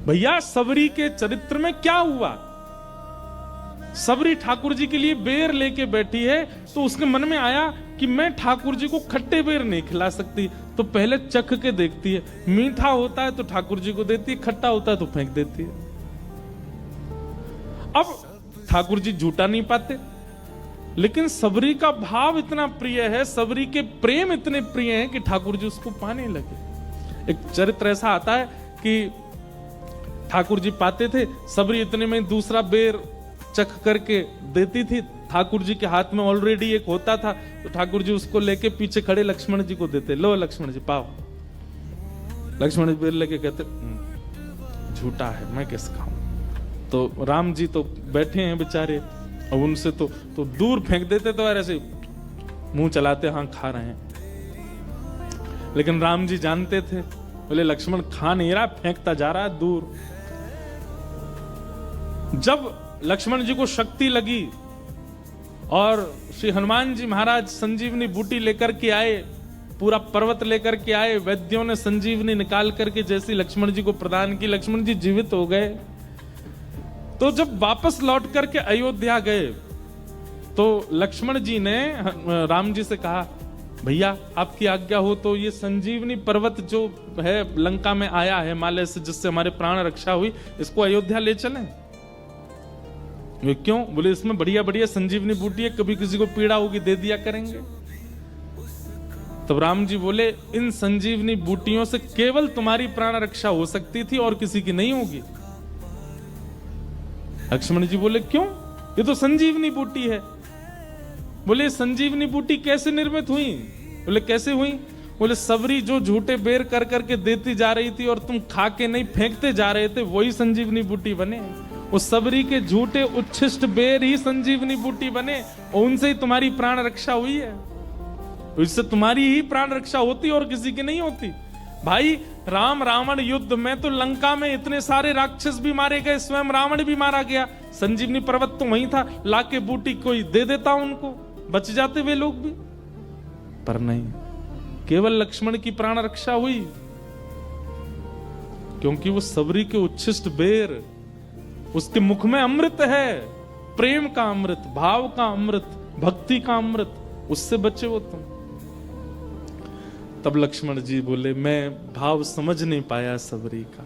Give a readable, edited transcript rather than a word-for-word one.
भैया सबरी के चरित्र में क्या हुआ? सबरी ठाकुर जी के लिए बेर लेके बैठी है, तो उसके मन में आया कि मैं ठाकुर जी को खट्टे बेर नहीं खिला सकती, तो पहले चख के देखती है, मीठा होता है तो ठाकुर जी को देती है, खट्टा होता है तो फेंक देती है। अब ठाकुर जी झूठा नहीं पाते, लेकिन सबरी का भाव इतना प्रिय है, सबरी के प्रेम इतने प्रिय हैं कि ठाकुर जी उसको पाने लगे। एक चरित्र ऐसा आता है कि ठाकुर जी पाते थे, सबरी इतने में दूसरा बेर चख करके देती थी, ठाकुर जी के हाथ में ऑलरेडी एक होता था, तो ठाकुर जी उसको लेके पीछे खड़े लक्ष्मण जी को देते, लो लक्ष्मण जी पाओ। लक्ष्मण जी बेर लेके कहते झूठा है, मैं कैसे खाऊं? तो राम जी तो बैठे हैं बेचारे, और उनसे तो दूर फेंक देते, तो यार ऐसे मुंह चलाते, हाँ खा रहे हैं। लेकिन राम जी जानते थे, बोले लक्ष्मण खा नहीं रहा, फेंकता जा रहा है दूर। जब लक्ष्मण जी को शक्ति लगी और श्री हनुमान जी महाराज संजीवनी बूटी लेकर के आए, पूरा पर्वत लेकर के आए, वैद्यों ने संजीवनी निकाल करके जैसी लक्ष्मण जी को प्रदान की, लक्ष्मण जी जीवित हो गए। तो जब वापस लौट करके अयोध्या गए, तो लक्ष्मण जी ने राम जी से कहा, भैया आपकी आज्ञा हो तो ये संजीवनी पर्वत जो है लंका में आया है हिमालय से, जिससे हमारे प्राण रक्षा हुई, इसको अयोध्या ले चलें। वे क्यों? बोले इसमें बढ़िया बढ़िया संजीवनी बूटी है, कभी किसी को पीड़ा होगी दे दिया करेंगे। तब राम जी बोले, इन संजीवनी बूटियों से केवल तुम्हारी प्राण रक्षा हो सकती थी और किसी की नहीं होगी। लक्ष्मण जी बोले क्यों? ये तो संजीवनी बूटी है। बोले संजीवनी बूटी कैसे निर्मित हुई? बोले कैसे हुई? बोले सबरी जो झूठे बेर कर करके देती जा रही थी और तुम खा के नहीं फेंकते जा रहे थे, वही संजीवनी बूटी बने। उस सबरी के झूठे उच्छिष्ट बेर ही संजीवनी बूटी बने, और उनसे ही तुम्हारी प्राण रक्षा हुई है। इससे तुम्हारी ही प्राण रक्षा होती और किसी की नहीं होती। भाई राम रावण युद्ध में तो लंका में इतने सारे राक्षस भी मारे गए, स्वयं रावण भी मारा गया, संजीवनी पर्वत तो वहीं था, लाके बूटी कोई दे देता उनको, बच जाते वे लोग भी। पर नहीं, केवल लक्ष्मण की प्राण रक्षा हुई, क्योंकि वो सबरी के उच्छिष्ट बेर, उसके मुख में अमृत है, प्रेम का अमृत, भाव का अमृत, भक्ति का अमृत, उससे बचे हो तुम। तब लक्ष्मण जी बोले, मैं भाव समझ नहीं पाया सबरी का।